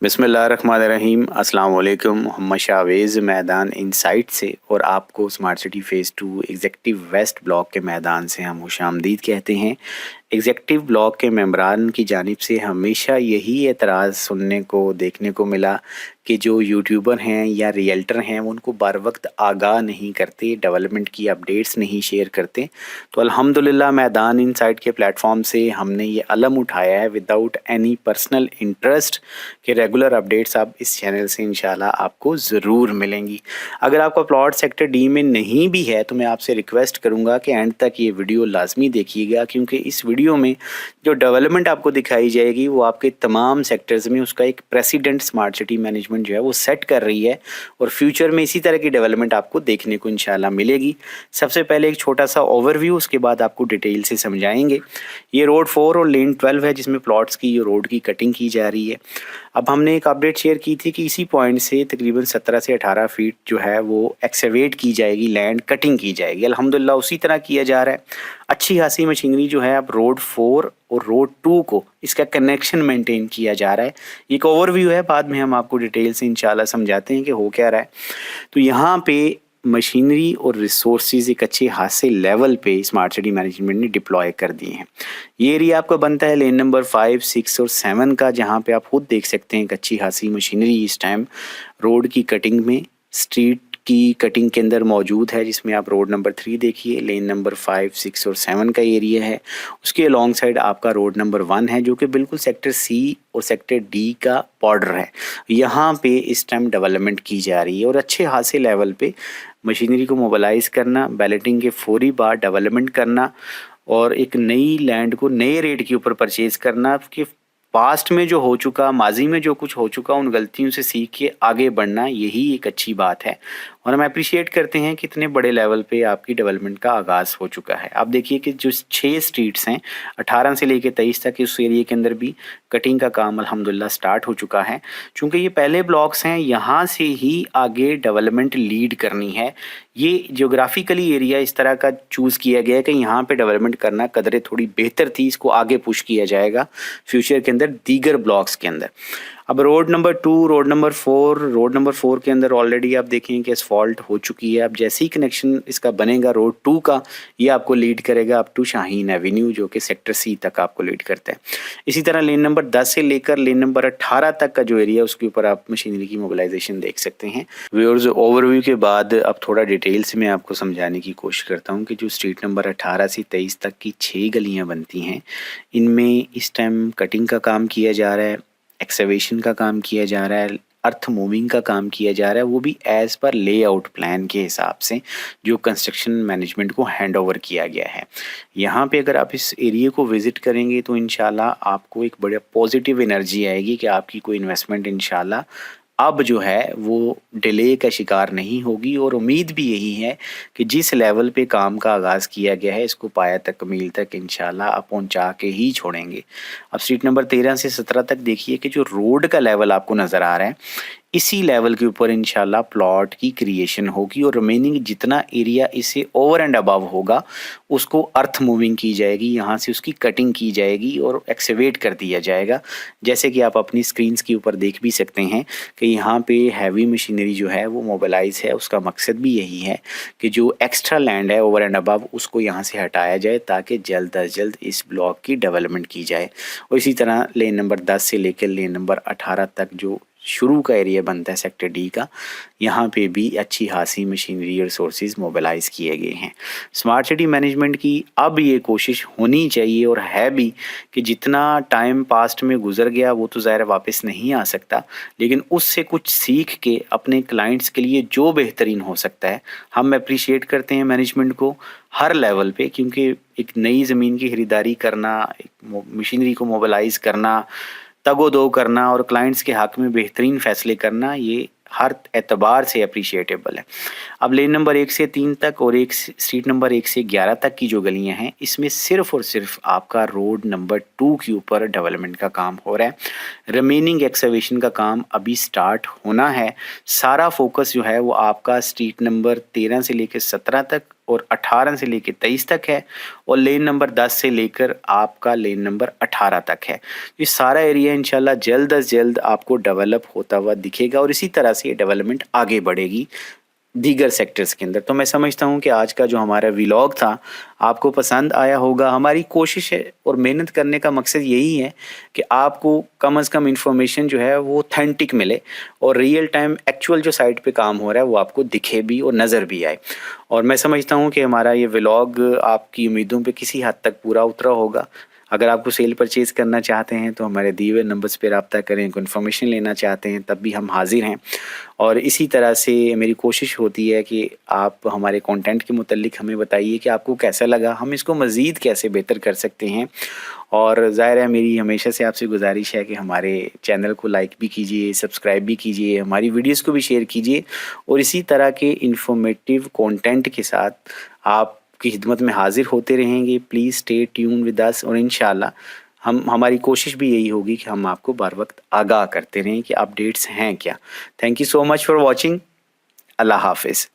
बिस्मिल्लाहिर्रहमानिर्रहीम। अस्सलाम वालेकुम। मोहम्मद शावेज़ मैदान इनसाइट से और आपको smart city phase 2 executive west block के मैदान से हम खुशामदीद कहते हैं। एग्जेक्टिव ब्लॉक के मेंबरान की जानिब से हमेशा यही एतराज़ सुनने को देखने को मिला कि जो यूट्यूबर हैं या रियल्टर हैं वो उनको बर वक्त आगाह नहीं करते, डेवलपमेंट की अपडेट्स नहीं शेयर करते। तो अल्हम्दुलिल्लाह मैदान इनसाइट के प्लेटफॉर्म से हमने ये अलम उठाया है विदाउट एनी पर्सनल इंटरेस्ट कि रेगुलर अपडेट्स आप इस चैनल से इंशाल्लाह आपको ज़रूर मिलेंगी। अगर आपका प्लॉट सेक्टर डी में नहीं भी है तो मैं आपसे रिक्वेस्ट करूँगा कि एंड तक ये वीडियो लाजमी देखिएगा, क्योंकि इस वीडियो में जो डेवलपमेंट आपको दिखाई जाएगी वो आपके तमाम सेक्टर्स में उसका एक प्रेसिडेंट स्मार्ट सिटी मैनेजमेंट जो है वो सेट कर रही है और फ्यूचर में इसी तरह की डेवलपमेंट आपको देखने को इंशाल्लाह मिलेगी। सबसे पहले एक छोटा सा ओवरव्यू, उसके बाद आपको डिटेल से समझाएंगे। ये रोड 4 और लेन 12 है जिसमें प्लॉट्स की रोड की कटिंग की जा रही है। अब हमने एक अपडेट शेयर की थी कि इसी पॉइंट से तकरीबन 17 से 18 फीट जो है वो एक्सवेट की जाएगी, लैंड कटिंग की जाएगी। अल्हम्दुलिल्लाह उसी तरह किया जा रहा है। अच्छी खासी मशीनरी जो है अब रोड 4 और रोड 2 को इसका कनेक्शन मेंटेन किया जा रहा है। ये एक ओवरव्यू है, बाद में हम आपको डिटेल से इंशाल्लाह समझाते हैं कि हो क्या रहा है। तो यहाँ पे मशीनरी और रिसोर्सेज एक अच्छे खासे लेवल पे स्मार्ट सिटी मैनेजमेंट ने डिप्लॉय कर दिए हैं। ये एरिया आपका बनता है लेन नंबर 5, 6 और 7 का, जहाँ पे आप खुद देख सकते हैं एक अच्छी खासी मशीनरी इस टाइम रोड की कटिंग में, स्ट्रीट की कटिंग के अंदर मौजूद है, जिसमें आप रोड नंबर 3 देखिए, लेन नंबर 5, 6 और 7 का एरिया है। उसके अलॉन्ग साइड आपका रोड नंबर 1 है जो कि बिल्कुल सेक्टर सी और सेक्टर डी का बॉर्डर है। यहाँ पे इस टाइम डेवलपमेंट की जा रही है और अच्छे खासे लेवल पे मशीनरी को मोबिलाइज़ करना, बैलेटिंग के फौरी बाद डेवलपमेंट करना और एक नई लैंड को नए रेट के ऊपर परचेज़ करना कि पास्ट में जो हो चुका, माजी में जो कुछ हो चुका, उन गलतियों से सीख के आगे बढ़ना, यही एक अच्छी बात है। और हम अप्रिशिएट करते हैं कि इतने बड़े लेवल पे आपकी डेवलपमेंट का आगाज़ हो चुका है। आप देखिए कि जो 6 स्ट्रीट्स हैं 18 से लेकर 23 तक, इस एरिया के अंदर भी कटिंग का काम अल्हम्दुलिल्लाह स्टार्ट हो चुका है। चूँकि ये पहले ब्लॉक्स हैं, यहाँ से ही आगे डेवलपमेंट लीड करनी है। ये जियोग्राफिकली एरिया इस तरह का चूज़ किया गया है कि यहाँ पे डेवलपमेंट करना कदरें थोड़ी बेहतर थी, इसको आगे पुश किया जाएगा फ्यूचर के अंदर दीगर ब्लॉक्स के अंदर। अब रोड नंबर 2, रोड नंबर 4 के अंदर ऑलरेडी आप देखें कि असफॉल्ट हो चुकी है। अब जैसे ही कनेक्शन इसका बनेगा रोड 2 का, ये आपको लीड करेगा अप टू शाहीन एवेन्यू जो कि सेक्टर सी तक आपको लीड करता है। इसी तरह लेन नंबर 10 से लेकर लेन नंबर 18 तक का जो एरिया, उसके ऊपर आप मशीनरी की मोबिलाइजेशन देख सकते हैं। व्यूअर्स, ओवरव्यू के बाद अब थोड़ा डिटेल से मैं आपको समझाने की कोशिश करता हूँ कि जो स्ट्रीट नंबर 18 से 23 तक की 6 गलियाँ बनती हैं, इनमें इस टाइम कटिंग का काम किया जा रहा है, एक्सकवेशन का काम किया जा रहा है, अर्थ मूविंग का काम किया जा रहा है, वो भी एज़ पर लेआउट प्लान के हिसाब से जो कंस्ट्रक्शन मैनेजमेंट को हैंड ओवर किया गया है। यहाँ पे अगर आप इस एरिया को विज़िट करेंगे तो इंशाल्लाह आपको एक बड़ा पॉजिटिव एनर्जी आएगी कि आपकी कोई इन्वेस्टमेंट इंशाल्लाह अब जो है वो डिले का शिकार नहीं होगी। और उम्मीद भी यही है कि जिस लेवल पे काम का आगाज़ किया गया है इसको पाया तकमील तक इंशाल्लाह आप पहुँचा के ही छोड़ेंगे। अब स्ट्रीट नंबर 13 से 17 तक देखिए कि जो रोड का लेवल आपको नज़र आ रहा है, इसी लेवल के ऊपर इंशाल्लाह प्लॉट की क्रिएशन होगी और रिमेनिंग जितना एरिया इससे ओवर एंड अबव होगा उसको अर्थ मूविंग की जाएगी, यहाँ से उसकी कटिंग की जाएगी और एक्सवेट कर दिया जाएगा। जैसे कि आप अपनी स्क्रीन्स के ऊपर देख भी सकते हैं कि यहाँ पे हैवी मशीनरी जो है वो मोबिलाइज है। उसका मकसद भी यही है कि जो एक्स्ट्रा लैंड है ओवर एंड अबव उसको यहाँ से हटाया जाए ताकि जल्द अज जल्द इस ब्लॉक की डेवलपमेंट की जाए। और इसी तरह लेन नंबर 10 से लेकर लेन नंबर 18 तक जो शुरू का एरिया बनता है सेक्टर डी का, यहाँ पे भी अच्छी खासी मशीनरी और रिसोर्सेज मोबिलाइज़ किए गए हैं। स्मार्ट सिटी मैनेजमेंट की अब ये कोशिश होनी चाहिए और है भी कि जितना टाइम पास्ट में गुजर गया वो तो ज़ाहिर वापस नहीं आ सकता, लेकिन उससे कुछ सीख के अपने क्लाइंट्स के लिए जो बेहतरीन हो सकता है हम अप्रिशिएट करते हैं मैनेजमेंट को हर लेवल पे, क्योंकि एक नई ज़मीन की खरीदारी करना, एक मशीनरी को मोबिलाइज़ करना, तगो दो करना और क्लाइंट्स के हक़ में बेहतरीन फ़ैसले करना, ये हर एतबार से अप्रिशिएटेबल है। अब लेन नंबर 1 से 3 तक और एक स्ट्रीट नंबर 1 से 11 तक की जो गलियां हैं, इसमें सिर्फ़ और सिर्फ आपका रोड नंबर 2 के ऊपर डेवलपमेंट का काम हो रहा है। रिमेनिंग एक्सकवेशन का काम अभी स्टार्ट होना है। सारा फोकस जो है वो आपका स्ट्रीट नंबर 13 से लेकर 17 तक और 18 से लेकर 23 तक है, और लेन नंबर 10 से लेकर आपका लेन नंबर 18 तक है। ये सारा एरिया इंशाल्लाह जल्द अज जल्द आपको डेवलप होता हुआ दिखेगा और इसी तरह से ये डेवलपमेंट आगे बढ़ेगी दीगर सेक्टर्स के अंदर। तो मैं समझता हूँ कि आज का जो हमारा व्लॉग था आपको पसंद आया होगा। हमारी कोशिश है और मेहनत करने का मकसद यही है कि आपको कम से कम इन्फॉर्मेशन जो है वो ऑथेंटिक मिले और रियल टाइम एक्चुअल जो साइट पे काम हो रहा है वो आपको दिखे भी और नज़र भी आए। और मैं समझता हूँ कि हमारा ये व्लॉग आपकी उम्मीदों पे किसी हद तक पूरा उतरा होगा। अगर आपको सेल परचेज़ करना चाहते हैं तो हमारे दिए हुए नंबर्स पे रब्ता करें, कोई इन्फॉर्मेशन लेना चाहते हैं तब भी हम हाज़िर हैं। और इसी तरह से मेरी कोशिश होती है कि आप हमारे कंटेंट के मुतालिक हमें बताइए कि आपको कैसा लगा, हम इसको मज़ीद कैसे बेहतर कर सकते हैं। और ज़ाहिर है मेरी हमेशा से आपसे गुजारिश है कि हमारे चैनल को लाइक भी कीजिए, सब्सक्राइब भी कीजिए, हमारी वीडियोस को भी शेयर कीजिए और इसी तरह के इन्फॉर्मेटिव कंटेंट के साथ आपकी खिदमत में हाज़िर होते रहेंगे। Please stay tune with us और इंशाल्लाह हमारी कोशिश भी यही होगी कि हम आपको बर वक्त आगाह करते रहें कि अपडेट्स हैं क्या। Thank you so much for watching. अल्लाह हाफिज़।